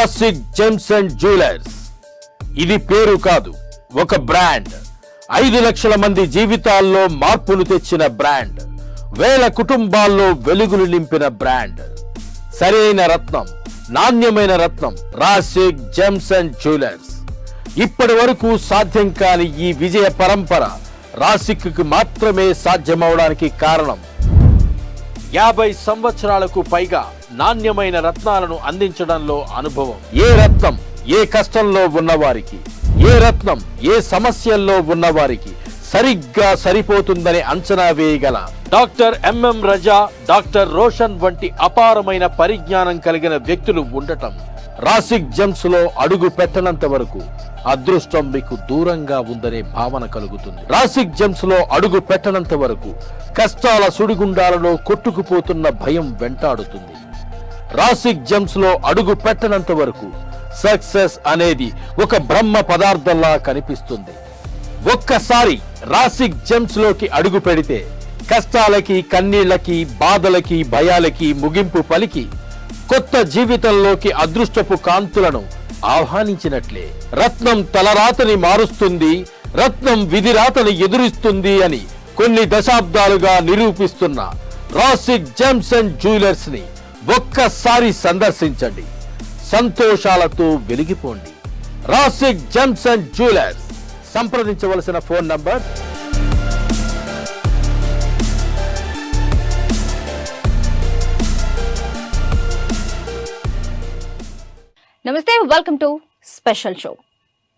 రాసిక్ Gems and jewellers. ఇది పేరు కాదు, ఒక బ్రాండ్. 5 లక్షల మంది జీవితాల్లో మార్పులు తెచ్చిన బ్రాండ్. వేల కుటుంబాల్లో వెలుగులు నింపిన బ్రాండ్. సరైన రత్నం, నాణ్యమైన రత్నం రాసిక్ జెమ్స్ అండ్ జ్యువెలర్స్. ఇప్పటి వరకు సాధ్యం కాని ఈ విజయ పరంపర రాసిక్ కు మాత్రమే సాధ్యమవడానికి కారణం 50 సంవత్సరాలకు పైగా నాణ్యమైన రత్నాలను అందించడంలో అనుభవం. ఏ రత్నం ఏ కష్టంలో ఉన్నవారికి, ఏ రత్నం ఏ సమస్యల్లో ఉన్నవారికి సరిగ్గా సరిపోతుందని అంచనా వేయగల డాక్టర్ ఎంఎం రజా, డాక్టర్ రోషన్ వంటి అపారమైన పరిజ్ఞానం కలిగిన వ్యక్తులు ఉండటం రాసిక్ జెమ్స్ లో అడుగు పెట్టనంత వరకు అదృష్టం మీకు దూరంగా ఉందనే భావన కలుగుతుంది. రాసిక్ జెమ్స్ లో అడుగు పెట్టనంత వరకు కష్టాల సుడిగుండాలలో కొట్టుకుపోతున్న భయం వెంటాడుతుంది. రాసిక్ జెమ్స్ లో అడుగు పెట్టనంత వరకు సక్సెస్ అనేది ఒక బ్రహ్మ పదార్థంలా కనిపిస్తుంది. ఒక్కసారి రాసిక్ జెమ్స్ లోకి అడుగు పెడితే కష్టాలకి, కన్నీళ్లకి, బాధలకి, భయాలకి ముగింపు పలికి కొత్త జీవితంలోకి అదృష్టపు కాంతులను ఆహ్వానించినట్లే. రత్నం తలరాతని మారుస్తుంది, రత్నం విధిరాతని ఎదురిస్తుంది అని కొన్ని దశాబ్దాలుగా నిరూపిస్తున్న రాసిక్ జెమ్స్ అండ్ జ్యువెలర్స్ ని ఒక్కసారి సందర్శించండి. సంతోషాలతో వెలిగిపోండి. రాసిక్ జెమ్స్ అండ్ జ్యువెలర్స్. సంప్రదించవలసిన ఫోన్ నంబర్ నమస్తే, వెల్కమ్ టు స్పెషల్ షో.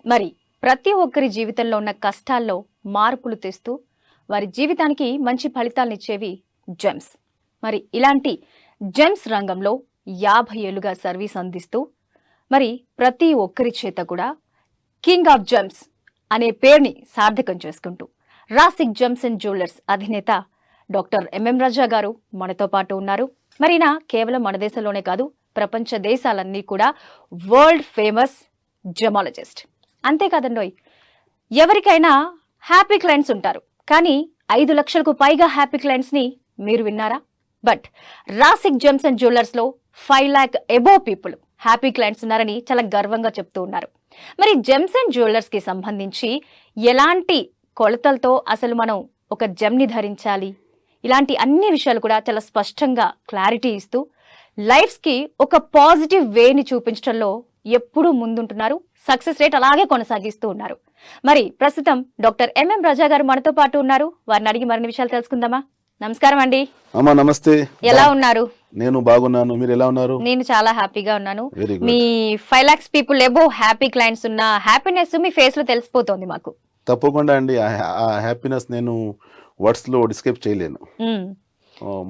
మరి ప్రతి ఒక్కరి జీవితంలో ఉన్న కష్టాల్లో మార్పులు తెస్తూ వారి జీవితానికి మంచి ఫలితాలనిచ్చేవి జెమ్స్. మరి ఇలాంటి జెమ్స్ రంగంలో 50 ఏళ్లుగా సర్వీస్ అందిస్తూ మరి ప్రతి ఒక్కరి చేత కూడా కింగ్ ఆఫ్ జెమ్స్ అనే పేరుని సార్థకం చేసుకుంటూ రాసిక్ జెమ్స్ అండ్ జ్యువెలర్స్ అధినేత డాక్టర్ ఎంఎం రజా గారు మనతో పాటు ఉన్నారు. మరినా కేవలం మన దేశంలోనే కాదు, ప్రపంచ దేశాలన్నీ కూడా వరల్డ్ ఫేమస్ జెమాలజిస్ట్. అంతేకాదండోయ్, ఎవరికైనా హ్యాపీ క్లయింట్స్ ఉంటారు, కానీ 5 లక్షలకు పైగా హ్యాపీ క్లయింట్స్ ని మీరు విన్నారా? బట్ రాసిక్ జెమ్స్ అండ్ జ్యువెలర్స్ లో 5 lakh above people happy clients ఉన్నారని చాలా గర్వంగా చెప్తూ ఉన్నారు. మరి జెమ్స్ అండ్ జ్యువెలర్స్ కి సంబంధించి ఎలాంటి కొలతలతో అసలు మనం ఒక జెమ్ ని ధరించాలి, ఇలాంటి అన్ని విషయాలు కూడా చాలా స్పష్టంగా క్లారిటీ ఇస్తూ లైఫ్స్ కి ఒక పాజిటివ్ వేని చూపించడంలో ఎప్పుడూ ముందుంటున్నారు. సక్సెస్ రేట్ అలాగే కొనసాగిస్తూ ఉన్నారు. మరి ప్రస్తుతం డాక్టర్ ఎంఎం రజా గారు మనతో పాటు ఉన్నారు. వారిని అడిగి మరిన్ని విషయాలు తెలుసుకుందామా? నమస్కారం అండి. అమ్మా నమస్తే. ఎలా ఉన్నారు? నేను బాగున్నాను, మీరు ఎలా ఉన్నారు? నేను చాలా హ్యాపీగా ఉన్నాను. మీ 5 lakhs people above happy clients ఉన్న హ్యాపీనెస్ మీ ఫేస్ లో తెలిసిపోతుంది మాకు. తప్పకుండా అండి. ఆ హ్యాపీనెస్ నేను వర్డ్స్ లో డిస్క్రైబ్ చేయలేను,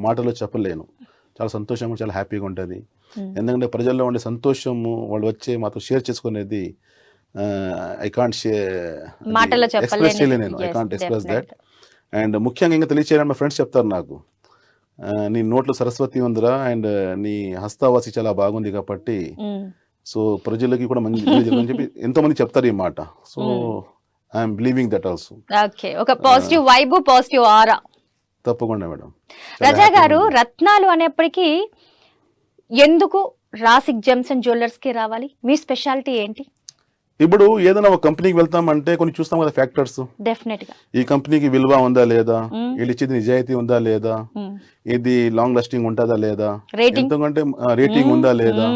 మాటలో చెప్పలేను. చాలా సంతోషంగా, చాలా హ్యాపీగా ఉంటుంది. ఎందుకంటే ప్రజల్లో ఉండే సంతోషము వాళ్ళు వచ్చే మాతో షేర్ చేసుకునేది ఐ కాంట్ ఎక్స్ప్రెస్ చేయలేను నేను. I can't express that. And ముఖ్యంగా ఇంకా తెలియచేయాలని మా ఫ్రెండ్స్ చెప్తారు నాకు, నీ నోట్లో సరస్వతి ఉందిరా, అండ్ నీ హస్తావాసి చాలా బాగుంది కాబట్టి సో ప్రజలకి కూడా మంచి అని చెప్పి ఎంతో మంది చెప్తారు ఈ మాట. So I'm believing that also. Okay, ఒక పాజిటివ్ వైబ్, పాజిటివ్ ఆరా. తప్పకుండా మేడం. రజా గారు, రత్నాలు అనేప్పటికీ ఎందుకు రాసిక్ జెమ్స్ అండ్ జ్యువెలర్స్ కి రావాలి? మీ స్పెషాలిటీ ఏంటి? ఇప్పుడు ఏదైనా ఒక కంపెనీకి వెళ్తామంటే కొన్ని చూస్తాం కదా ఫ్యాక్టర్స్. డెఫినెట్ గా ఈ కంపెనీకి విలువ ఉందా లేదా, వీళ్ళు ఇచ్చేది నిజాయితీ ఉందా లేదా, ఇది లాంగ్ లాస్టింగ్ ఉంటుందా లేదా, ఎందుకంటే రేటింగ్ ఉందా లేదా,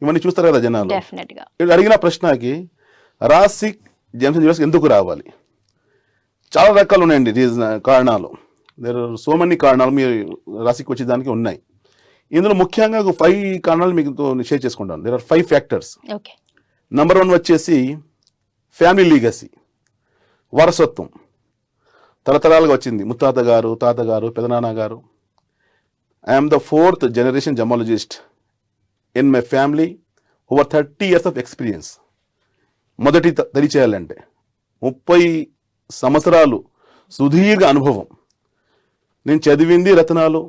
ఇవన్నీ చూస్తారు కదా జనాలు. డెఫినెట్ గా అడిగిన ప్రశ్నకి రాసిక్ జెమ్స్ అండ్ జ్యువెలర్స్ ఎందుకు రావాలి? చాలా రకాలు ఉన్నాయండి కారణాలు. దేర్ ఆర్ సో మెనీ కారణాలు మీరు రాసిక్ వచ్చేదానికి ఉన్నాయి. ఇందులో ముఖ్యంగా 5 కారణాలు మీకు షేర్ చేసుకుంటాను. There are 5 factors. నంబర్ 1 వచ్చేసి ఫ్యామిలీ లీగసీ, వారసత్వం. తరతరాలుగా వచ్చింది. ముత్తాత గారు, తాతగారు, పెదనాన్న గారు. I'm the 4th generation gemmologist in my family, over 30 years of experience. మొదటి తెలియచేయాలంటే 30 సంవత్సరాలు సుదీర్ఘ అనుభవం. నేను చదివింది రత్నాలు.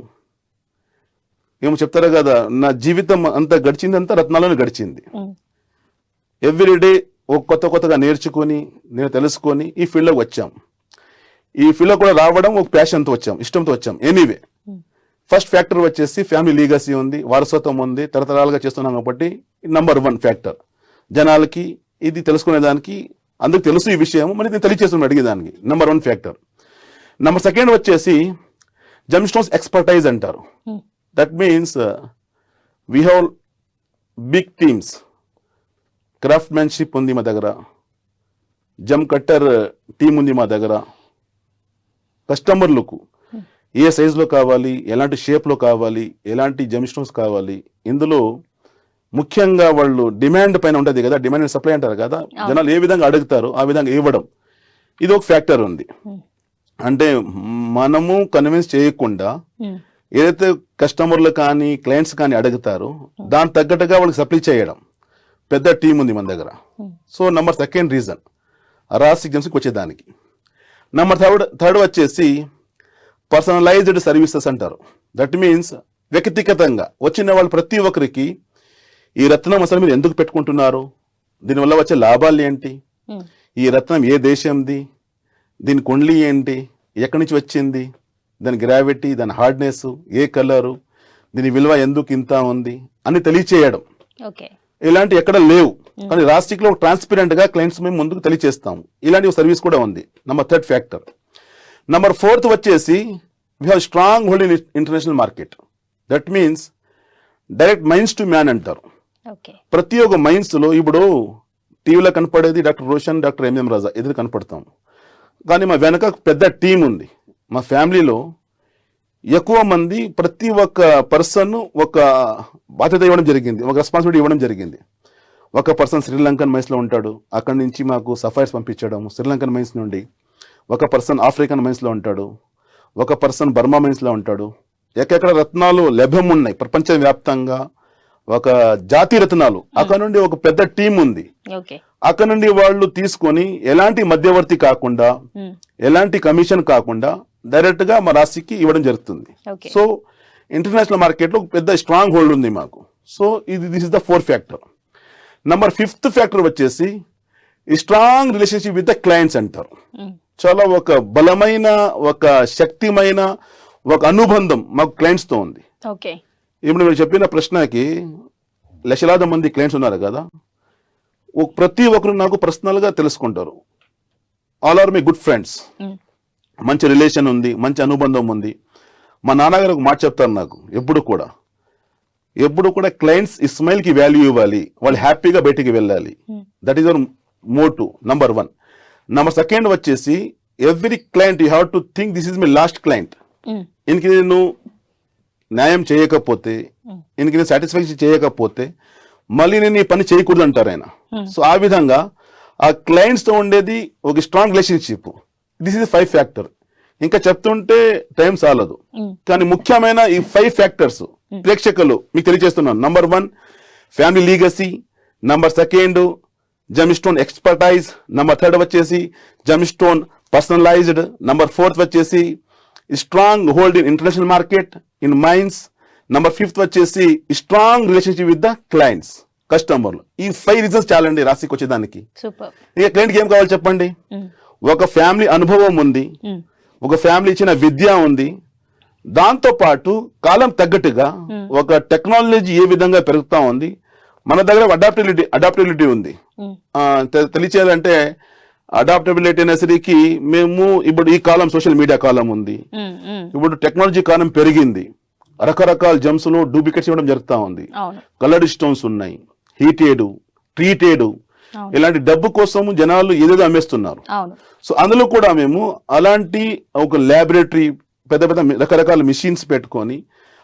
ఏమో చెప్తారా కదా, నా జీవితం అంతా గడిచిందంతా రత్నాలను గడిచింది. ఎవ్రీడే ఒక కొత్తగా నేర్చుకొని, నేను తెలుసుకొని ఈ ఫీల్డ్లోకి వచ్చాం. ఈ ఫీల్డ్లో కూడా రావడం ఒక ప్యాషన్తో వచ్చాం, ఇష్టంతో వచ్చాం. ఎనీవే ఫస్ట్ ఫ్యాక్టర్ వచ్చేసి ఫ్యామిలీ లీగసీ ఉంది, వారసత్వం ఉంది, తరతరాలుగా చేస్తున్నాం కాబట్టి నంబర్ 1 ఫ్యాక్టర్. జనాలకి ఇది తెలుసుకునేదానికి అందుకు తెలుసు ఈ విషయం, మరి నేను తెలియచేస్తున్నాను అడిగేదానికి నంబర్ 1 ఫ్యాక్టర్. నంబర్ 2 వచ్చేసి జెమ్ స్టోన్స్ ఎక్స్పర్టైజ్ అంటారు. That means we have big teams, craftsmanship ఉంది మా దగ్గర, జమ్ కట్టర్ టీం ఉంది మా దగ్గర. కస్టమర్లకు ఏ సైజులో కావాలి, ఎలాంటి షేప్లో కావాలి, ఎలాంటి జెమ్ స్టోన్స్ కావాలి, ఇందులో ముఖ్యంగా వాళ్ళు డిమాండ్ పైన ఉంటుంది కదా, డిమాండ్ అండ్ సప్లై అంటారు కదా, జనాలు ఏ విధంగా అడుగుతారో ఆ విధంగా ఇవ్వడం, ఇది ఒక ఫ్యాక్టర్ ఉంది. అంటే మనము కన్విన్స్ చేయకుండా ఏదైతే కస్టమర్లు కానీ క్లయింట్స్ కానీ అడుగుతారో దాని తగ్గట్టుగా వాళ్ళకి సప్లై చేయడం, పెద్ద టీం ఉంది మన దగ్గర. సో నంబర్ 2 రీజన్ రాసిక్ జెమ్స్కి వచ్చేదానికి. నంబర్ 3 వచ్చేసి పర్సనలైజ్డ్ సర్వీసెస్ అంటారు. దట్ మీన్స్ వ్యక్తిగతంగా వచ్చిన వాళ్ళు ప్రతి ఒక్కరికి ఈ రత్నం అసలు మీరు ఎందుకు పెట్టుకుంటున్నారు, దీనివల్ల వచ్చే లాభాలు ఏంటి, ఈ రత్నం ఏ దేశంది, దీని కొండ్లి ఏంటి, ఎక్కడి నుంచి వచ్చింది, దాని గ్రావిటీ, దాని హార్డ్నెస్, ఏ కలరు, దీని విలువ ఎందుకు ఇంత ఉంది అని తెలియచేయడం. ఇలాంటి ఎక్కడ లేవు, కానీ రాస్టిక్ లో ట్రాన్స్పరెంట్ గా క్లయింట్స్ మేము ముందుకు తెలియచేస్తాము. ఇలాంటి సర్వీస్ కూడా ఉంది. Number 3 factor. నంబర్ 4 వచ్చేసి we have strong hold in international market. That means direct mines to man అంటారు. ప్రతి ఒక్క మైన్స్ లో ఇప్పుడు టీవీలో కనపడేది doctor Roshan, doctor MM Raja ఎదురు కనపడతాం, కానీ మా వెనక పెద్ద టీం ఉంది. మా ఫ్యామిలీలో ఎక్కువ మంది, ప్రతి ఒక్క పర్సన్ ఒక బాధ్యత ఇవ్వడం జరిగింది, ఒక రెస్పాన్సిబిలిటీ ఇవ్వడం జరిగింది. ఒక పర్సన్ శ్రీలంకన్ మైన్స్లో ఉంటాడు, అక్కడి నుంచి మాకు సఫైర్స్ పంపించడం శ్రీలంకన్ మైన్స్ నుండి. ఒక పర్సన్ ఆఫ్రికన్ మైన్స్లో ఉంటాడు, ఒక పర్సన్ బర్మా మైన్స్లో ఉంటాడు. ఎక్కడెక్కడ రత్నాలు లభ్యం ఉన్నాయి ప్రపంచవ్యాప్తంగా, ఒక జాతి రత్నాలు, అక్కడ నుండి ఒక పెద్ద టీం ఉంది. అక్కడ నుండి వాళ్ళు తీసుకొని ఎలాంటి మధ్యవర్తి కాకుండా, ఎలాంటి కమిషన్ కాకుండా డైరెక్ట్ గా మా రాశికి ఇవ్వడం జరుగుతుంది. సో ఇంటర్నేషనల్ మార్కెట్ లో పెద్ద స్ట్రాంగ్ హోల్డ్ ఉంది మాకు. So this is the 4th factor. Number 5th factor వచ్చేసి strong relationship with the clients అంటారు. చాలా ఒక బలమైన, ఒక శక్తిమైన ఒక అనుబంధం మాకు క్లయింట్స్ తో ఉంది. ఇప్పుడు మీరు చెప్పిన ప్రశ్నకి లక్షలాది మంది క్లయింట్స్ ఉన్నారు కదా, ప్రతి ఒక్కరు నాకు పర్సనల్ గా తెలుసుకుంటారు. All are my good friends. మంచి రిలేషన్ ఉంది, మంచి అనుబంధం ఉంది. మా నాన్నగారు ఒక మాట చెప్తారు నాకు ఎప్పుడు కూడా క్లయింట్స్ ఇస్మాయిల్ కి వాల్యూ ఇవ్వాలి, వాళ్ళు హ్యాపీగా బయటికి వెళ్ళాలి. That is our motto number 1. Number 2 వచ్చేసి every client you have to think this is my last client. ఇంక నేను న్యాయం చేయకపోతే, ఇంక నేను సాటిస్ఫాక్షన్ చేయకపోతే మళ్ళీ నేను ఈ పని చేయకూడదు అంటారు ఆయన. సో ఆ విధంగా ఆ క్లయింట్స్ తో ఉండేది ఒక strong relationship. This is 5 factor. ఇంకా చెప్తుంటే టైం చాలదు, కానీ ముఖ్యమైన ఈ 5 ఫ్యాక్టర్స్ ప్రేక్షకులు మీకు తెలియజేస్తున్నాను. Number 1 family legacy, number 2 gem stone expertise, number 3 వచ్చేసి జెమ్ స్టోన్ పర్సనలైజ్డ్, నంబర్ 4 వచ్చేసి strong hold in international market in mines, number 5 వచ్చేసి strong relationship with the clients, కస్టమర్లు. ఈ 5 రీజన్స్ చాలండి రాశికి వచ్చేదానికి. ఇక క్లయింట్కి ఏం కావాలి చెప్పండి? ఒక ఫ్యామిలీ అనుభవం ఉంది, ఒక ఫ్యామిలీ ఇచ్చిన విద్య ఉంది, దాంతో పాటు కాలం తగ్గట్టుగా ఒక టెక్నాలజీ ఏ విధంగా పెరుగుతా ఉంది, మన దగ్గర అడాప్టబిలిటీ ఉంది. తెలియచేయాలంటే అడాప్టబిలిటీ అనేసరికి మేము ఇప్పుడు ఈ కాలం సోషల్ మీడియా కాలం ఉంది, ఇప్పుడు టెక్నాలజీ కాలం పెరిగింది, రకరకాల జెమ్స్ లో డూప్లికేట్స్ ఇవ్వడం జరుగుతా ఉంది. కలర్డ్ స్టోన్స్ ఉన్నాయి, హీటెడ్, ట్రీటెడ్, ఇలాంటి డబ్బు కోసం జనాలు ఏదేదో అమ్మేస్తున్నారు. సో అందులో కూడా మేము అలాంటి ఒక ల్యాబొరేటరీ, పెద్ద పెద్ద రకరకాల మిషన్స్ పెట్టుకొని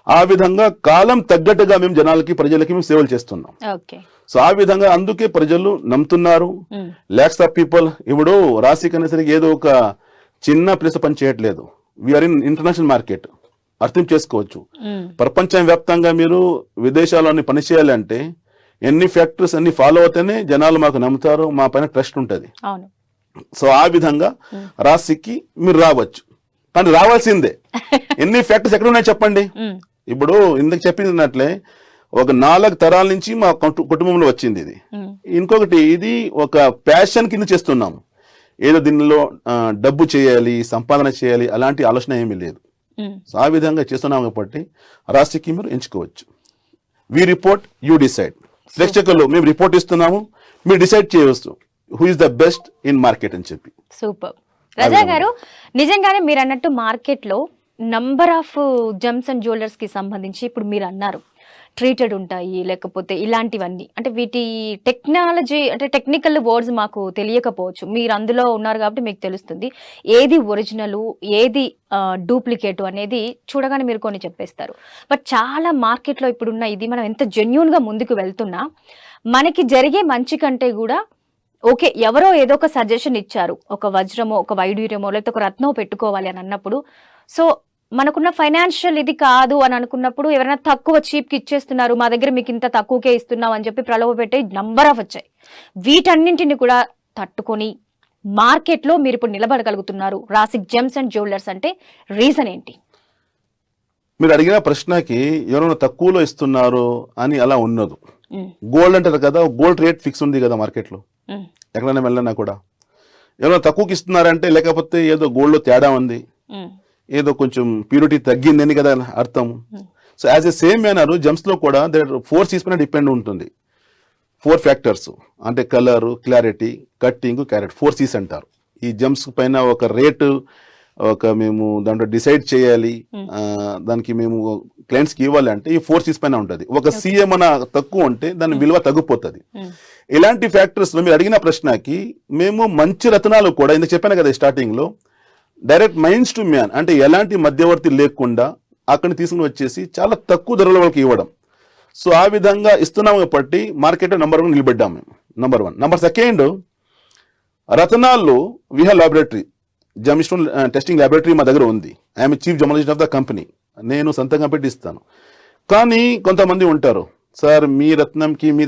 ఆ విధంగా కాలం తగ్గట్టుగా మేము ప్రజలకి మేము సేవలు చేస్తున్నాం. సో ఆ విధంగా అందుకే ప్రజలు నమ్ముతున్నారు. లాక్స్ ఆఫ్ పీపుల్ ఇప్పుడు రాశిక్ అనేసరికి ఏదో ఒక చిన్న ప్లేస్ పని చేయట్లేదు. We are in international market. అర్థం చేసుకోవచ్చు, ప్రపంచం వ్యాప్తంగా మీరు విదేశాలని పని చేయాలంటే ఎన్ని ఫ్యాక్టర్స్ అన్ని ఫాలో అవుతేనే జనాలు మాకు నమ్ముతారు, మా పైన ట్రస్ట్ ఉంటుంది. సో ఆ విధంగా రాశికి మీరు రావచ్చు, కానీ రావాల్సిందే. ఎన్ని ఫ్యాక్టర్స్ ఎక్కడ ఉన్నాయి చెప్పండి? ఇప్పుడు ఇందుకు చెప్పినట్లే ఒక 4 తరాల నుంచి మా కుటుంబంలో వచ్చింది ఇది. ఇంకొకటి, ఇది ఒక ప్యాషన్ కింద చేస్తున్నాము. ఏదో దీనిలో డబ్బు చేయాలి, సంపాదన చేయాలి అలాంటి ఆలోచన ఏమీ లేదు. సో ఆ విధంగా చేస్తున్నాం కాబట్టి రాశికి మీరు ఎంచుకోవచ్చు. వి రిపోర్ట్, యూ డిసైడ్. ప్రేక్షకులు మేము రిపోర్ట్ ఇస్తున్నాము, మీరు డిసైడ్ చేయవచ్చు who is the best in market అని చెప్పి. సూపర్. రజా గారు, నిజంగానే మీరు అన్నట్టు మార్కెట్ లో number of gems and jewellers కి సంబంధించి ఇప్పుడు మీరు అన్నారు ట్రీటెడ్ ఉంటాయి, లేకపోతే ఇలాంటివన్నీ, అంటే వీటి టెక్నాలజీ అంటే టెక్నికల్ వర్డ్స్ మాకు తెలియకపోవచ్చు, మీరు అందులో ఉన్నారు కాబట్టి మీకు తెలుస్తుంది ఏది ఒరిజినల్ ఏది డూప్లికేట్ అనేది చూడగానే మీరు కొన్ని చెప్పేస్తారు. బట్ చాలా మార్కెట్లో ఇప్పుడున్న ఇది మనం ఎంత జెన్యూన్ గా ముందుకు వెళ్తున్నా మనకి జరిగే మంచి కంటే కూడా ఓకే ఎవరో ఏదో ఒక సజెషన్ ఇచ్చారు, ఒక వజ్రమో ఒక వైడూర్యమో లేకపోతే ఒక రత్నమో పెట్టుకోవాలి అని అన్నప్పుడు, సో మనకున్న ఫైనాన్షియల్ ఇది కాదు అని అనుకున్నప్పుడు ఎవరైనా తక్కువ చీప్కి ఇచ్చేస్తున్నారు, మా దగ్గర మీకు ఇంత తక్కువకే ఇస్తున్నాం అని చెప్పి ప్రలోభ పెట్టే నంబర్ ఆఫ్ వచ్చాయి. వీటన్నింటిని కూడా తట్టుకొని మార్కెట్లో మీరు ఇప్పుడు నిలబడగలుగుతున్నారు రాసిక్ జెమ్స్ అండ్ జ్యువెలర్స్ అంటే రీజన్ ఏంటి? మీరు అడిగిన ప్రశ్నకి ఎవరైనా తక్కువలో ఇస్తున్నారు అని అలా ఉన్నది. గోల్డ్ అంటారు కదా, గోల్డ్ రేట్ ఫిక్స్ ఉంది కదా మార్కెట్లో, ఎక్కడైనా వెళ్ళినా కూడా ఎవరైనా తక్కువకి ఇస్తున్నారంటే లేకపోతే ఏదో గోల్డ్లో తేడా ఉంది, ఏదో కొంచెం ప్యూరిటీ తగ్గిందని కదా అర్థం. So as a same manner gems లో కూడా దేర్ 4 C's పైన డిపెండ్ ఉంటుంది. 4 ఫ్యాక్టర్స్ అంటే colour, clarity, cutting, carrot, 4 C's అంటారు. ఈ జెమ్స్ పైన ఒక రేటు మేము దాంట్లో డిసైడ్ చేయాలి, దానికి మేము క్లయింట్స్ కి ఇవ్వాలి అంటే ఈ 4 C's పైన ఉంటుంది. ఒక C ఏమైనా తక్కువ ఉంటే దాని విలువ తగ్గిపోతుంది. ఇలాంటి ఫ్యాక్టర్స్ లో మీరు అడిగిన ప్రశ్నకి మేము మంచి రత్నాలు కూడా ఇందుకు చెప్పాను కదా స్టార్టింగ్ లో, డైరెక్ట్ మైన్స్ టు మ్యాన్ అంటే ఎలాంటి మధ్యవర్తి లేకుండా అక్కడిని తీసుకుని వచ్చేసి చాలా తక్కువ ధరల వాళ్ళకి ఇవ్వడం. సో ఆ విధంగా ఇస్తున్నాం కాబట్టి మార్కెట్లో నంబర్ 1 నిలబెట్టాము మేము. నంబర్ 1. నంబర్ 2, రత్నాల్లో we have laboratory, gem stone testing laboratory మా దగ్గర ఉంది. I'm chief journalist of the company, నేను సొంతంగా పెట్టి ఇస్తాను. కానీ కొంతమంది ఉంటారు, సార్ మీ రత్నంకి మీ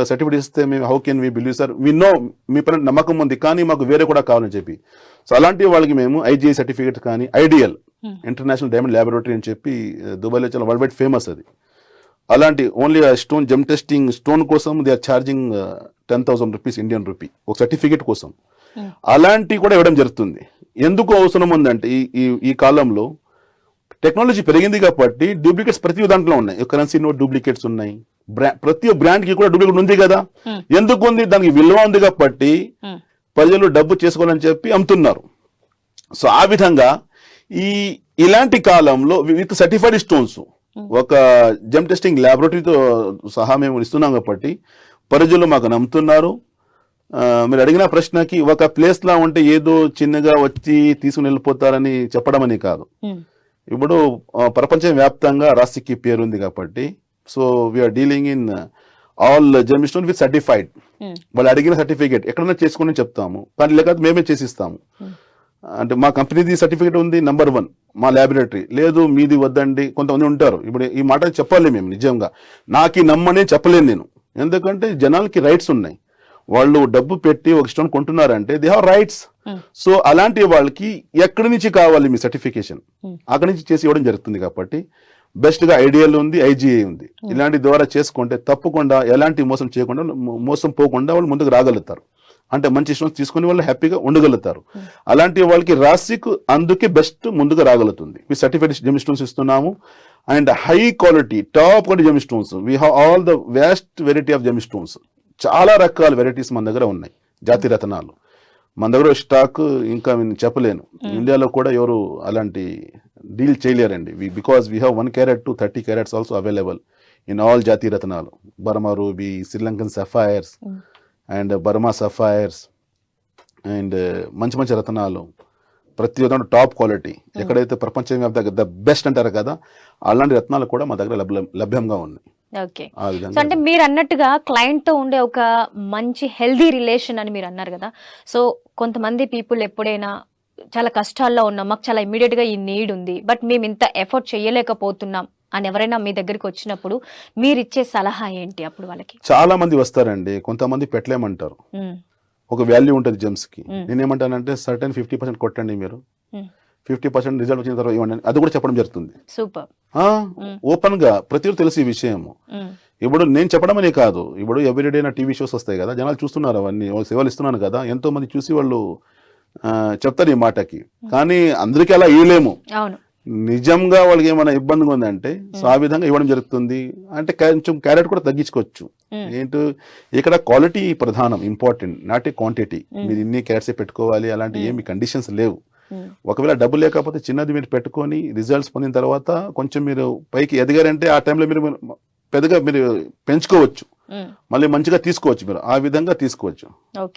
సర్టిఫికేట్ ఇస్తే మేము how can we believe sir, we know మీ పైన నమ్మకం ఉంది కానీ మాకు వేరే కూడా కావాలని చెప్పి. సో అలాంటి వాళ్ళకి మేము ఐజీఐ సర్టిఫికేట్ కానీ ఐడియల్ ఇంటర్నేషనల్ డైమండ్ ల్యాబొరేటరీ అని చెప్పి దుబాయ్లో చాలా వరల్డ్ వైడ్ ఫేమస్ అది. అలాంటి only stone gem testing stone కోసం they are charging 10,000 rupees Indian rupee ఒక సర్టిఫికేట్ కోసం. అలాంటివి కూడా ఇవ్వడం జరుగుతుంది. ఎందుకు అవసరం ఉందంటే ఈ కాలంలో టెక్నాలజీ పెరిగింది కాబట్టి డూప్లికేట్స్ ప్రతి దాంట్లో ఉన్నాయి. కరెన్సీ నోట్ డూప్లికేట్స్ ఉన్నాయి, ప్రతి బ్రాండ్ కి కూడా డూప్లికేట్ ఉంది కదా. ఎందుకు ఉంది? దానికి విలువ ఉంది కాబట్టి ప్రజలు డబ్బు చేసుకోవాలని చెప్పి అమ్ముతున్నారు. సో ఆ విధంగా ఇలాంటి కాలంలో విత్ సర్టిఫైడ్ స్టోన్స్ ఒక జెమ్ టెస్టింగ్ ల్యాబొరేటరీతో సహా మేము ఇస్తున్నాం కాబట్టి ప్రజలు మాకు నమ్ముతున్నారు. మీరు అడిగిన ప్రశ్నకి ఒక ప్లేస్ లా ఉంటే ఏదో చిన్నగా వచ్చి తీసుకుని వెళ్ళిపోతారని చెప్పడం అని కాదు. ఇప్పుడు ప్రపంచ వ్యాప్తంగా రాసిక్కి పేరుంది కాబట్టి so we are dealing in all gem stone with certified. వాళ్ళు అడిగిన సర్టిఫికేట్ ఎక్కడైనా చేసుకుని చెప్తాము, కానీ లేకపోతే మేమే చేసిస్తాము. అంటే మా కంపెనీది సర్టిఫికేట్ ఉంది నంబర్ 1, మా ల్యాబొరేటరీ లేదు మీది వద్దండి. కొంతమంది ఉంటారు, ఇప్పుడు ఈ మాట చెప్పాలి మేము నిజంగా, నాకు నమ్మనే చెప్పలేను నేను. ఎందుకంటే జనాలకి రైట్స్ ఉన్నాయి, వాళ్ళు డబ్బు పెట్టి ఒక స్టోన్ కొంటున్నారంటే దే హ్యావ్ రైట్స్. సో అలాంటి వాళ్ళకి ఎక్కడి నుంచి కావాలి మీ సర్టిఫికేషన్, అక్కడి నుంచి చేసి ఇవ్వడం జరుగుతుంది. కాబట్టి బెస్ట్ గా ఐడియల్ ఉంది, ఐజీఐ ఉంది. ఇలాంటి ద్వారా చేసుకుంటే తప్పకుండా ఎలాంటి మోసం చేయకుండా మోసం పోకుండా వాళ్ళు ముందుకు రాగలుగుతారు. అంటే మంచి స్టోన్స్ తీసుకుని వాళ్ళు హ్యాపీగా ఉండగలుగుతారు. అలాంటి వాళ్ళకి రాసిక్ అందుకే బెస్ట్ ముందుగా రాగలుగుతుంది. మీ సర్టిఫైడ్ జెమ్ స్టోన్స్ ఇస్తున్నాము and high quality top quality gem stones. We have all the vast variety of gem stones. చాలా రకాల వెరైటీస్ మన దగ్గర ఉన్నాయి, జాతి రత్నాలు మన దగ్గర స్టాక్ ఇంకా చెప్పలేను. ఇండియాలో కూడా ఎవరు అలాంటి డీల్ చేయలేరండి. Because we have 1 carat to 30 carats also available in all జాతి రత్నాలు. Burma ruby, Sri Lankan sapphires and Burma sapphires and మంచి మంచి రత్నాలు ప్రతి ఒక్క టాప్ క్వాలిటీ. ఎక్కడైతే ప్రపంచవ్యాప్తంగా ద బెస్ట్ అంటారు కదా, అలాంటి రత్నాలు కూడా మా దగ్గర లభ్యంగా ఉన్నాయి. ఓకే, సో అంటే మీరు అన్నట్టుగా క్లయింట్ తో ఉండే ఒక మంచి హెల్దీ రిలేషన్ అని మీరు అన్నారు కదా. సో కొంతమంది పీపుల్ ఎప్పుడైనా చాలా కష్టాల్లో ఉన్నాం, మాకు చాలా ఇమీడియట్ గా ఈ నీడ్ ఉంది, బట్ మేము ఇంత ఎఫర్ట్ చేయలేకపోతున్నాం అని ఎవరైనా మీ దగ్గరికి వచ్చినప్పుడు మీరు ఇచ్చే సలహా ఏంటి అప్పుడు వాళ్ళకి? చాలా మంది వస్తారండి, కొంతమంది పెట్టలేమంటారు. ఒక వాల్యూ ఉంటుంది జెమ్స్ కి. నేనేమంటానంటే సర్టెన్ 50% కొట్టండి, మీరు 50% రిజల్ట్ వచ్చిన తర్వాత ఇవ్వండి, అది కూడా చెప్పడం జరుగుతుంది. సూపర్, ఓపెన్ గా ప్రతి తెలిసి విషయము. ఇప్పుడు నేను చెప్పడం అనే కాదు, ఇప్పుడు ఎవ్రీడే నా టీవీ షోస్ వస్తాయి కదా, జనాలు చూస్తున్నారు, అవన్నీ వాళ్ళకి సేవలు ఇస్తున్నాను కదా, ఎంతో మంది చూసి వాళ్ళు చెప్తారు ఈ మాటకి. కానీ అందరికీ అలా ఇవ్వలేము. నిజంగా వాళ్ళకి ఏమైనా ఇబ్బందిగా ఉందంటే సో ఆ విధంగా ఇవ్వడం జరుగుతుంది. అంటే కొంచెం క్యారెట్ కూడా తగ్గించుకోవచ్చు. ఏంటో ఇక్కడ క్వాలిటీ ప్రధానం, ఇంపార్టెంట్, నాట్ ఏ క్వాంటిటీ. మీరు ఇన్ని క్యారెట్సే పెట్టుకోవాలి అలాంటి ఏమి కండిషన్స్ లేవు. ఒకవేళ డబ్బు లేకపోతే చిన్నది మీరు పెట్టుకొని రిజల్ట్స్ పొందిన తర్వాత కొంచెం మీరు పైకి ఎదిగారంటే ఆ టైంలో మీరు పెద్దగా మీరు పెంచుకోవచ్చు, మళ్ళీ మంచిగా తీసుకోవచ్చు, మీరు ఆ విధంగా తీసుకోవచ్చు.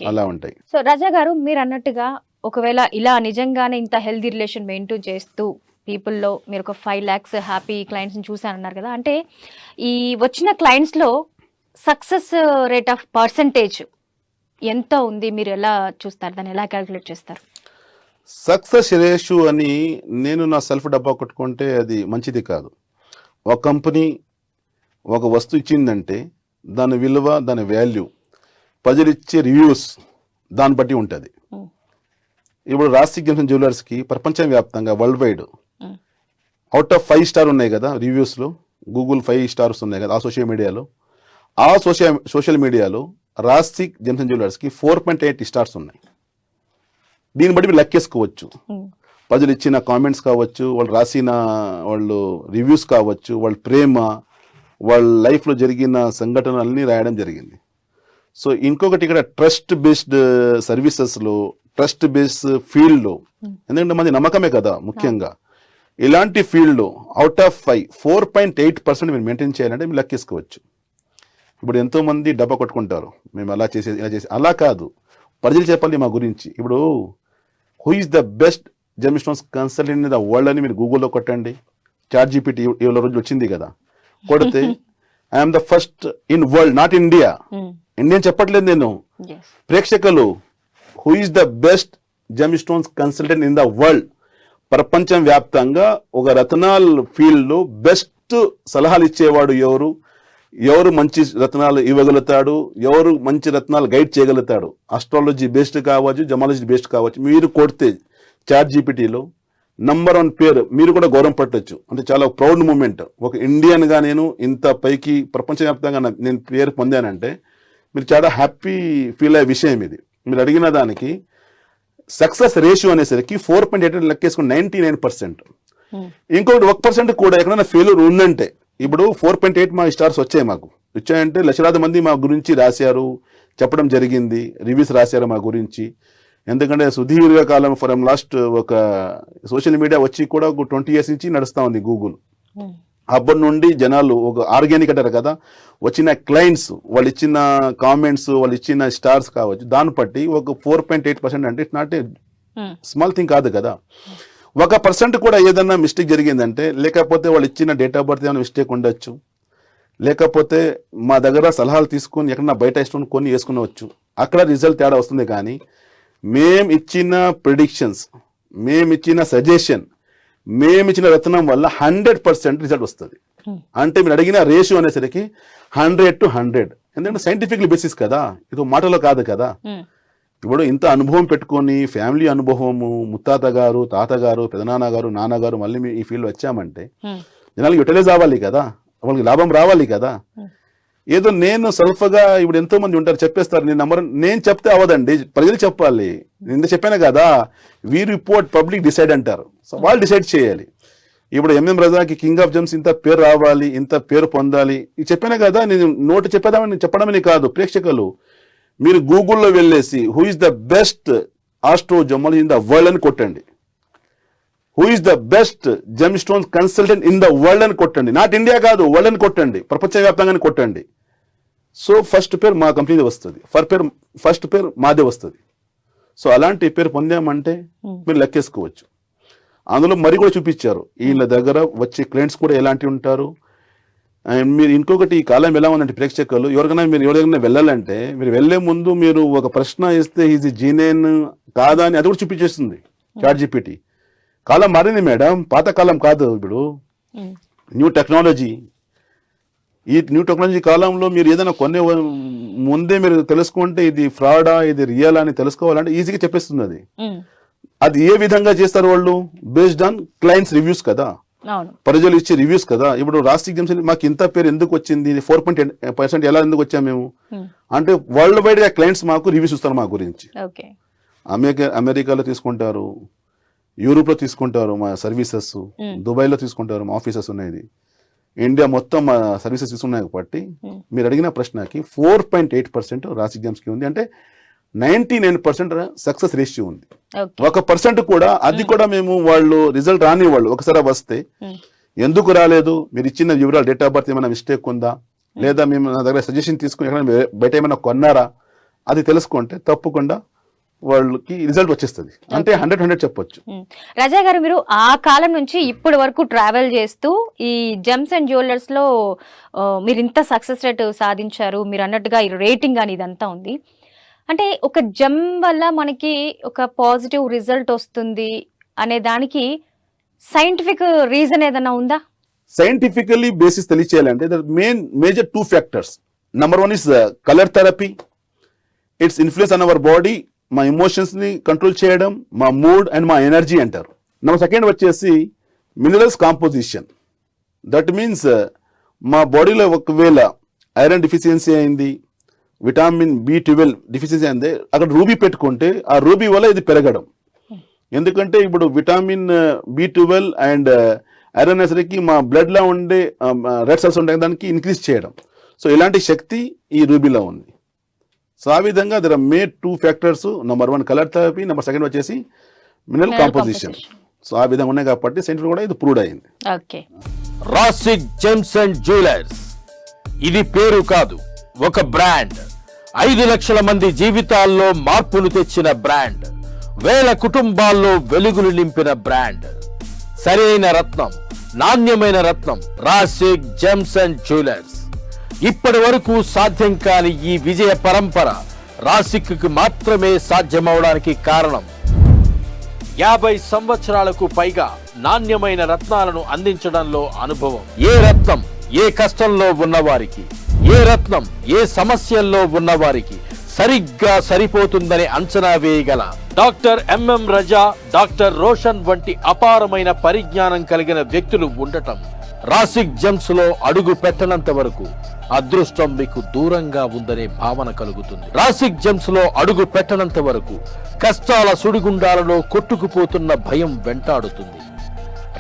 అలా ఉంటాయి. సో రాజా గారు, మీరు అన్నట్టుగా ఒకవేళ ఇలా నిజంగానే ఇంత హెల్దీ రిలేషన్ మెయింటైన్ చేస్తూ పీపుల్లో మీరు ఒక 5 lakhs హ్యాపీ క్లయింట్స్ని చూసానన్నారు కదా, అంటే ఈ వచ్చిన క్లయింట్స్లో సక్సెస్ రేట్ ఆఫ్ పర్సంటేజ్ ఎంత ఉంది? మీరు ఎలా చూస్తారు, దాన్ని ఎలా క్యాలిక్యులేట్ చేస్తారు? సక్సెస్ రేషియో అని నేను నా సెల్ఫ్ డబ్బా కొట్టుకుంటే అది మంచిది కాదు. ఒక కంపెనీ ఒక వస్తువు ఇచ్చిందంటే దాని విలువ, దాని వాల్యూ, ప్రజలు ఇచ్చే రివ్యూస్ దాన్ని బట్టి ఉంటుంది. ఇప్పుడు రాసిక్ జెమ్సన్ జ్యువెలర్స్కి ప్రపంచవ్యాప్తంగా world wide out of 5 star ఉన్నాయి కదా రివ్యూస్లో, గూగుల్ 5 స్టార్స్ ఉన్నాయి కదా ఆ సోషల్ మీడియాలో రాసిక్ జెమ్సన్ జ్యువెలర్స్కి 4.8 స్టార్స్ ఉన్నాయి. దీన్ని బట్టి మీరు లెక్కేసుకోవచ్చు. ప్రజలు ఇచ్చిన కామెంట్స్ కావచ్చు, వాళ్ళు రాసిన వాళ్ళు రివ్యూస్ కావచ్చు, వాళ్ళ ప్రేమ, వాళ్ళ లైఫ్లో జరిగిన సంఘటనలన్నీ రాయడం జరిగింది. సో ఇంకొకటి ఇక్కడ ట్రస్ట్ బేస్డ్ సర్వీసెస్లో, ట్రస్ట్ బేస్డ్ ఫీల్డ్లో, ఎందుకంటే మంది నమ్మకమే కదా ముఖ్యంగా, ఇలాంటి ఫీల్డ్లో అవుట్ ఆఫ్ 5 4.8% మీరు మెయింటైన్ చేయాలంటే మీరు లెక్కేసుకోవచ్చు. ఇప్పుడు ఎంతోమంది డబ్బా కొట్టుకుంటారు, మేము అలా చేసేది ఇలా చేసి, అలా కాదు, ప్రజలు చెప్పాలి మా గురించి. ఇప్పుడు who is the best gem stones consultant in the world అని మీరు గూగుల్లో కొట్టండి. చాట్ జీపీటీ ఇవాళ రోజు వచ్చింది కదా, కొడితే I'm the first in world, not India, Indian చెప్పట్లేదు నేను, ప్రేక్షకులు, who is the best gem stones consultant in the world, ప్రపంచం వ్యాప్తంగా ఒక రత్నాల్ ఫీల్డ్ బెస్ట్ సలహాలు ఇచ్చేవాడు ఎవరు, ఎవరు మంచి రత్నాలు ఇవ్వగలుగుతాడు, ఎవరు మంచి రత్నాలు గైడ్ చేయగలుగుతాడు, ఆస్ట్రాలజీ బేస్డ్ కావచ్చు, జమాలజీ బేస్డ్ కావచ్చు, మీరు కొడితే చాట్ జీపీటీలో నంబర్ 1 పేరు, మీరు కూడా గౌరవం పట్టొచ్చు. అంటే చాలా ప్రౌడ్ మూమెంట్. ఒక ఇండియన్గా నేను ఇంత పైకి ప్రపంచవ్యాప్తంగా నేను పేరు పొందానంటే మీరు చాలా హ్యాపీ ఫీల్ అయ్యే విషయం ఇది. మీరు అడిగిన దానికి సక్సెస్ రేషియో అనేసరికి 4.8 లెక్కేసుకుని 99%. ఇంకొకటి 1% కూడా ఎక్కడైనా ఫెయిల్యూర్ ఉందంటే, ఇప్పుడు 4.8 మా స్టార్స్ వచ్చాయి, మాకు వచ్చాయంటే లక్షలాది మంది మా గురించి రాశారు, చెప్పడం జరిగింది, రివ్యూస్ రాశారు మా గురించి. ఎందుకంటే సుదీర్ఘ కాలం ఫ్రమ్ లాస్ట్ ఒక సోషల్ మీడియా వచ్చి కూడా ఒక 20 years నుంచి నడుస్తూ ఉంది గూగుల్. అప్పటి నుండి జనాలు ఒక ఆర్గానిక్ అంటారు కదా, వచ్చిన క్లయింట్స్ వాళ్ళు ఇచ్చిన కామెంట్స్, వాళ్ళు ఇచ్చిన స్టార్స్ కావచ్చు, దాన్ని బట్టి ఒక 4.8% అంటే it's not a small thing కాదు కదా. 1% కూడా ఏదన్నా మిస్టేక్ జరిగిందంటే, లేకపోతే వాళ్ళు ఇచ్చిన డేట్ ఆఫ్ బర్త్ ఏమైనా మిస్టేక్ ఉండొచ్చు, లేకపోతే మా దగ్గర సలహాలు తీసుకొని ఎక్కడన్నా బయట ఇష్టం కొని వేసుకునవచ్చు, అక్కడ రిజల్ట్ తేడా వస్తుంది. కానీ మేము ఇచ్చిన ప్రిడిక్షన్స్, మేము ఇచ్చిన సజెషన్, మేము ఇచ్చిన రత్నం వల్ల 100% రిజల్ట్ వస్తుంది. అంటే మీరు అడిగిన రేషియో అనేసరికి 100 to 100. ఎందుకంటే సైంటిఫిక్లీ బేసిస్ కదా, ఇది మాటలో కాదు కదా. ఇప్పుడు ఇంత అనుభవం పెట్టుకొని, ఫ్యామిలీ అనుభవము, ముత్తాత గారు, తాతగారు, పెదనాన్న గారు, నాన్నగారు, మళ్ళీ ఈ ఫీల్డ్ వచ్చామంటే జనాలకి యూటిలైజ్ అవ్వాలి కదా, వాళ్ళకి లాభం రావాలి కదా. ఏదో నేను సెల్ఫ్గా ఇప్పుడు ఎంతో మంది ఉంటారు చెప్పేస్తారు, నేను చెప్తే అవ్వదండి, ప్రజలు చెప్పాలి. నేను చెప్పాను కదా, వీ రిపోర్ట్ పబ్లిక్ డిసైడ్ అంటారు. సో వాళ్ళు డిసైడ్ చేయాలి. ఇప్పుడు ఎంఎం రజాకి కింగ్ ఆఫ్ జెమ్స్ ఇంత పేరు రావాలి, ఇంత పేరు పొందాలి, ఇది చెప్పాను కదా. నేను నోటు చెప్పడమని కాదు, ప్రేక్షకులు మీరు గూగుల్లో వెళ్ళేసి who is the best astro gemology in the world అని కొట్టండి, who is the best gem stones consultant in the world అని కొట్టండి. నాట్ ఇండియా కాదు, వరల్డ్ అని కొట్టండి, ప్రపంచవ్యాప్తంగా కొట్టండి. సో ఫస్ట్ పేరు మా కంపెనీదే వస్తుంది, ఫస్ట్ పేరు మాదే వస్తుంది. సో అలాంటి పేరు పొందామంటే మీరు లెక్కేసుకోవచ్చు. అందులో మరి కూడా చూపించారు, వీళ్ళ దగ్గర వచ్చే క్లయింట్స్ కూడా ఎలాంటి ఉంటారు. అండ్ మీరు ఇంకొకటి, ఈ కాలం ఎలా ఉందంటే ప్రేక్షకులు, ఎవరికైనా వెళ్ళాలంటే మీరు వెళ్లే ముందు మీరు ఒక ప్రశ్న ఇస్తే ఈజీ జీనేన్ కాదా అని అది కూడా చూపించేస్తుంది చాట్ జీపీటీ. కాలం మారింది మేడం, పాత కాలం కాదు. ఇప్పుడు న్యూ టెక్నాలజీ, ఈ న్యూ టెక్నాలజీ కాలంలో మీరు ఏదైనా కొన్ని ముందే మీరు తెలుసుకుంటే ఇది ఫ్రాడా, ఇది రియల్ అని తెలుసుకోవాలంటే ఈజీగా చెప్పేస్తుంది అది. అది ఏ విధంగా చేస్తారు వాళ్ళు, బేస్డ్ ఆన్ క్లయింట్స్ రివ్యూస్ కదా, ప్రజలు ఇచ్చే రివ్యూస్ కదా. ఇప్పుడు రాసిక్ జెమ్సన్ మాకు ఇంత పేరు ఎందుకు వచ్చింది, 4.8% ఎలా ఎందుకు వచ్చాము మేము అంటే, వరల్డ్ వైడ్ గా క్లయింట్స్ మాకు రివ్యూస్ ఇస్తారు మా గురించి. అమెరికాలో తీసుకుంటారు, యూరోప్లో తీసుకుంటారు మా సర్వీసెస్, దుబాయ్లో తీసుకుంటారు మా ఆఫీసెస్ ఉన్నాయి, ఇండియా మొత్తం మా సర్వీసెస్ తీసుకున్నాయి కాబట్టి మీరు అడిగిన ప్రశ్నకి 4.8% రాసిక్ జెమ్స్కి ఉంది. అంటే 99% సక్సెస్ రేషియో ఉంది. 1% కూడా అది కూడా మేము వాళ్ళు రిజల్ట్ రాని వాళ్ళు ఒకసారి వస్తే ఎందుకు రాలేదు, మీరు ఇచ్చిన వివరాలు డేట్ ఆఫ్ బర్త్ ఏమైనా మిస్టేక్ ఉందా, లేదా మేము నా దగ్గర సజెషన్ తీసుకుని ఎక్కడైనా బయట ఏమైనా కొన్నారా, అది తెలుసుకుంటే తప్పకుండా వాళ్ళకి రిజల్ట్ వచ్చేస్తుంది. అంటే 100% చెప్పొచ్చు. రాజా గారు, మీరు ఆ కాలం నుంచి ఇప్పటి వరకు ట్రావెల్ చేస్తూ ఈ జెమ్స్ అండ్ జ్యువెలర్స్ లో మీరు ఇంత సక్సెస్ రేట్ సాధించారు, మీరు అన్నట్టుగా ఈ రేటింగ్ అని ఇదంతా ఉంది. అంటే ఒక జెమ్ వల్ల మనకి ఒక పాజిటివ్ రిజల్ట్ వస్తుంది అనే దానికి సైంటిఫిక్ రీజన్ ఏదైనా ఉందా? సైంటిఫికల్లీ బేసిస్ తెలియచేయాలంటే major 2 factors. Number 1 is colour therapy. It's influence on our body, మా ఎమోషన్స్ ని కంట్రోల్ చేయడం, మా మూడ్ అండ్ మా ఎనర్జీ అంటారు. నెంబర్ 2 వచ్చేసి మినరల్స్ కాంపోజిషన్. దట్ మీన్స్ మా బాడీలో ఒకవేళ ఐరన్ డిఫిషియన్సీ అయింది, విటామిన్ B12 డిఫిషియన్సీ అయింది, అక్కడ రూబీ పెట్టుకుంటే ఆ రూబీ వల్ల ఇది పెరగడం. ఎందుకంటే ఇప్పుడు విటామిన్ B12 అండ్ ఐరన్ అనేసరికి మా బ్లడ్ లో ఉండే రెడ్ సెల్స్ ఉంటాయి, దానికి ఇంక్రీజ్ చేయడం. సో ఇలాంటి శక్తి ఈ రూబీలో ఉంది. సో ఆ విధంగా there are made 2 factors. Number 1 colour therapy, number 2 వచ్చేసి మినరల్ కాంపోజిషన్. సో ఆ విధంగా ఉన్నాయి కాబట్టి సైంటిఫిక్ కూడా ఇది ప్రూవ్డ్ అయింది. ఓకే. రాసిక్ జెమ్స్ అండ్ జ్యువెలర్స్ ఇది పేరు కాదు, ఒక బ్రాండ్. 5 లక్షల మంది జీవితాల్లో మార్పును తెచ్చిన బ్రాండ్, వేల కుటుంబాల్లో వెలుగులు నింపిన బ్రాండ్. సరైన రత్నం, నాణ్యమైన రత్నం రాసిక్ జెమ్స్ అండ్ జ్యువెలర్స్. ఇప్పటి వరకు సాధ్యం కాని ఈ విజయ పరంపర రాసిక్ కు మాత్రమే సాధ్యమవడానికి కారణం 50 సంవత్సరాలకు పైగా నాణ్యమైన రత్నాలను అందించడంలో అనుభవం. ఏ రత్నం ఏ కష్టంలో ఉన్నవారికి, ఏ రత్నం ఏ సమస్యల్లో ఉన్నవారికి సరిగ్గా సరిపోతుందని అంచనా వేయగల డాక్టర్ ఎంఎం రజా, డాక్టర్ రోషన్ వంటి అపారమైన పరిజ్ఞానం కలిగిన వ్యక్తులు ఉండటం రాసిక్ జెమ్స్ లో అడుగు పెట్టనంత వరకు అదృష్టం మీకు దూరంగా ఉందనే భావన కలుగుతుంది. రాసిక్ జెమ్స్ లో అడుగు పెట్టనంత వరకు కష్టాల సుడిగుండాలలో కొట్టుకుపోతున్న భయం వెంటాడుతుంది.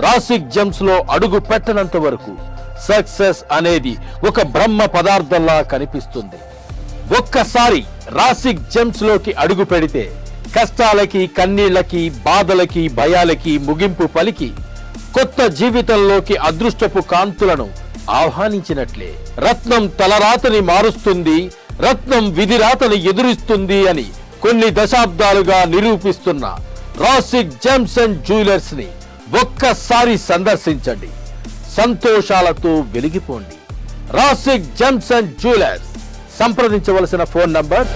రాసిక్ జెమ్స్ లో అడుగు పెట్టనంత వరకు సక్సెస్ అనేది ఒక బ్రహ్మ పదార్థంలా కనిపిస్తుంది. ఒక్కసారి రాసిక్ జెమ్స్ లోకి అడుగు పెడితే కష్టాలకి, కన్నీళ్లకి, బాధలకి, భయాలకి ముగింపు పలికి కొత్త జీవితంలోకి అదృష్టపు కాంతులను ఆహ్వానించినట్లే. రత్నం తలరాతని మారుస్తుంది, రత్నం విధిరాతని ఎదురిస్తుంది అని కొన్ని దశాబ్దాలుగా నిరూపిస్తున్న రాసిక్ జెమ్స్ అండ్ జ్యువెలర్స్ ని ఒక్కసారి సందర్శించండి, సంతోషాలతో వెలిగిపోండి. రాసిక్ జెమ్స్ అండ్ జ్యువెలర్స్. సంప్రదించవలసిన ఫోన్ నంబర్